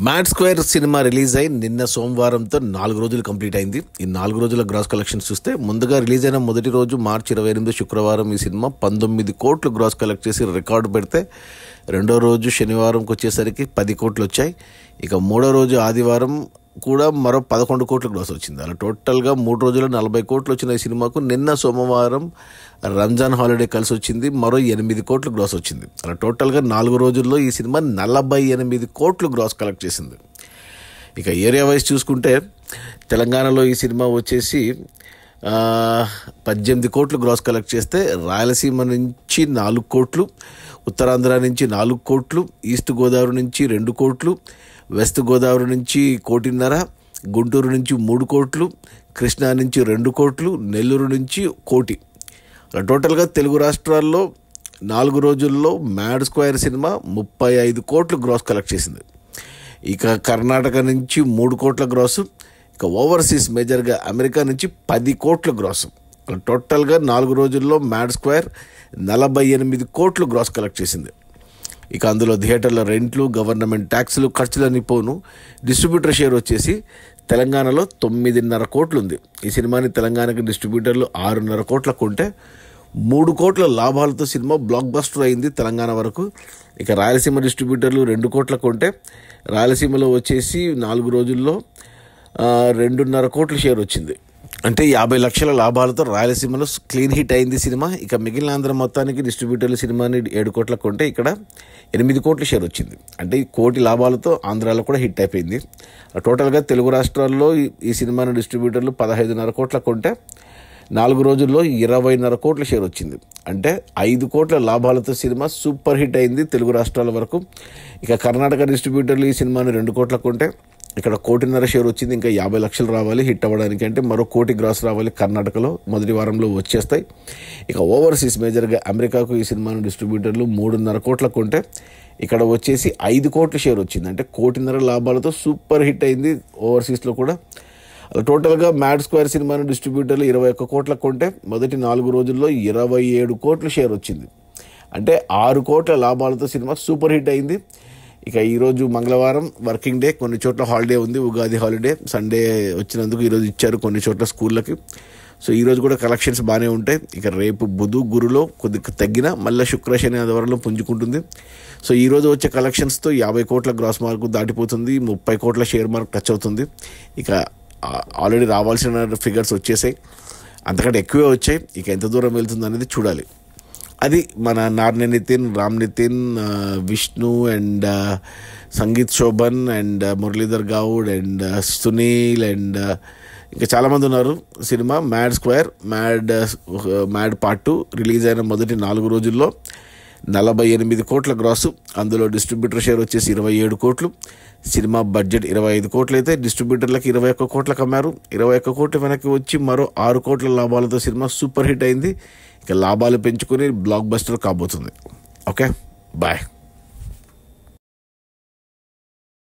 Mad square cinema release అయి నిన్న సోమవారంతో 4 రోజులు కంప్లీట్ అయింది. ఈ 4 రోజుల గ్రాస్ కలెక్షన్స్ చూస్తే ముందుగా రిలీజ్ అయిన మొదటి రోజు మార్చి 28 శుక్రవారం ఈ సినిమా 19 కోట్లు గ్రాస్ కలెక్ట్ చేసి రికార్డు పెడితే, రెండో రోజు శనివారంకి వచ్చేసరికి 10 కోట్లు వచ్చాయి. ఇక మూడో రోజు ఆదివారం కూడా మరో 11 కోట్ల గ్రాస్ వచ్చింది. అలా టోటల్గా 3 రోజుల్లో 40 కోట్లు వచ్చిన ఈ సినిమాకు నిన్న సోమవారం రంజాన్ హాలిడే కలిసి వచ్చింది, మరో 8 కోట్లు గ్రాస్ వచ్చింది. అలా టోటల్గా 4 రోజుల్లో ఈ సినిమా 48 కోట్లు గ్రాస్ కలెక్ట్ చేసింది. ఇక ఏరియా వైజ్ చూసుకుంటే తెలంగాణలో ఈ సినిమా వచ్చేసి 18 కోట్లు గ్రాస్ కలెక్ట్ చేస్తే, రాయలసీమ నుంచి 4 కోట్లు, ఉత్తరాంధ్ర నుంచి 4 కోట్లు, ఈస్ట్ గోదావరి నుంచి 2 కోట్లు, వెస్ట్ గోదావరి నుంచి 1.5 కోట్లు, గుంటూరు నుంచి 3 కోట్లు, కృష్ణా నుంచి 2 కోట్లు, నెల్లూరు నుంచి 1 కోటి. టోటల్గా తెలుగు రాష్ట్రాల్లో 4 రోజుల్లో మ్యాడ్ స్క్వేర్ సినిమా 35 కోట్లు గ్రాస్ కలెక్ట్ చేసింది. ఇక కర్ణాటక నుంచి 3 కోట్ల గ్రాసు, ఇక ఓవర్సీస్ మేజర్గా అమెరికా నుంచి 10 కోట్ల గ్రాసు. టోటల్గా 4 రోజుల్లో మ్యాడ్ స్క్వేర్ 48 కోట్లు గ్రాస్ కలెక్ట్ చేసింది. ఇక అందులో థియేటర్ల రెంట్లు, గవర్నమెంట్ ట్యాక్సులు, ఖర్చులన్నీ పోను డిస్ట్రిబ్యూటర్ షేర్ వచ్చేసి తెలంగాణలో 9.5 కోట్లు ఉంది. ఈ సినిమాని తెలంగాణకి డిస్ట్రిబ్యూటర్లు 6.5 కోట్ల కొంటే 3 కోట్ల లాభాలతో సినిమా బ్లాక్ బస్టర్ అయింది తెలంగాణ వరకు. ఇక రాయలసీమ డిస్ట్రిబ్యూటర్లు 2 కోట్ల కొంటే రాయలసీమలో వచ్చేసి 4 రోజుల్లో 2.5 కోట్ల షేర్ వచ్చింది. అంటే 50 లక్షల లాభాలతో రాయలసీమలో క్లీన్ హిట్ అయింది సినిమా. ఇక మిగిలిన ఆంధ్ర మొత్తానికి డిస్ట్రిబ్యూటర్లు సినిమాని 7 కోట్ల కొంటే ఇక్కడ 8 కోట్ల షేర్ వచ్చింది. అంటే 1 కోటి లాభాలతో ఆంధ్రాలో కూడా హిట్ అయిపోయింది. టోటల్గా తెలుగు రాష్ట్రాల్లో ఈ సినిమాని డిస్ట్రిబ్యూటర్లు 15.5 కోట్ల కొంటే 4 రోజుల్లో 20.5 కోట్ల షేర్ వచ్చింది. అంటే 5 కోట్ల లాభాలతో సినిమా సూపర్ హిట్ అయింది తెలుగు రాష్ట్రాల వరకు. ఇక కర్ణాటక డిస్ట్రిబ్యూటర్లు ఈ సినిమాని 2 కోట్ల కొంటే ఇక్కడ 1.5 కోటి షేర్ వచ్చింది. ఇంకా 50 లక్షలు రావాలి హిట్ అవ్వడానికి, అంటే మరో 1 కోటి గ్రాస్ రావాలి కర్ణాటకలో మొదటి వారంలో వచ్చేస్తాయి. ఇక ఓవర్సీస్ మేజర్గా అమెరికాకు ఈ సినిమాను డిస్ట్రిబ్యూటర్లు 3.5 కోట్ల కొంటే ఇక్కడ వచ్చేసి 5 కోట్ల షేర్ వచ్చింది. అంటే 1.5 కోటి లాభాలతో సూపర్ హిట్ అయింది ఓవర్సీస్లో కూడా. టోటల్గా మ్యాడ్ స్క్వేర్ సినిమాను డిస్ట్రిబ్యూటర్లు 21 కోట్ల కొంటే మొదటి 4 రోజుల్లో 27 కోట్ల షేర్ వచ్చింది. అంటే 6 కోట్ల లాభాలతో సినిమా సూపర్ హిట్ అయింది. ఇక ఈరోజు మంగళవారం వర్కింగ్ డే, కొన్ని చోట్ల హాలిడే ఉంది, ఉగాది హాలిడే, సండే వచ్చినందుకు ఈరోజు ఇచ్చారు కొన్ని చోట్ల స్కూళ్ళకి. సో ఈరోజు కూడా కలెక్షన్స్ బాగానే ఉంటాయి. ఇక రేపు బుధు గురులో కొద్దిగా తగ్గిన మళ్ళీ శుక్ర శని ఆదివారంలో పుంజుకుంటుంది. సో ఈరోజు వచ్చే కలెక్షన్స్తో 50 కోట్ల గ్రాస్ మార్కు దాటిపోతుంది, 30 కోట్ల షేర్ మార్క్ టచ్ అవుతుంది. ఇక ఆల్రెడీ రావాల్సిన ఫిగర్స్ వచ్చేసాయి, అంతకంటే ఎక్కువే వచ్చాయి. ఇక ఎంత దూరం వెళ్తుంది అనేది చూడాలి. అది మన Narne Nithin, Ram Nithin, Vishnu and Sangeeth Shobhan and Muralidhar Goud and Sunil and ఇంకా చాలామంది ఉన్నారు. Cinema mad square mad part 2 release అయిన మొదటి 4 రోజుల్లో 48 కోట్ల గ్రాసు. అందులో డిస్ట్రిబ్యూటర్ షేర్ వచ్చేసి 27 కోట్లు. సినిమా బడ్జెట్ 25 కోట్లు అయితే డిస్ట్రిబ్యూటర్లకు 21 కోట్లకు అమ్మారు. 21 కోట్లు వెనక్కి వచ్చి మరో 6 కోట్ల లాభాలతో సినిమా సూపర్ హిట్ అయింది. ఇక లాభాలు పెంచుకొని బ్లాక్ బస్టర్ కాబోతుంది. Okay, bye.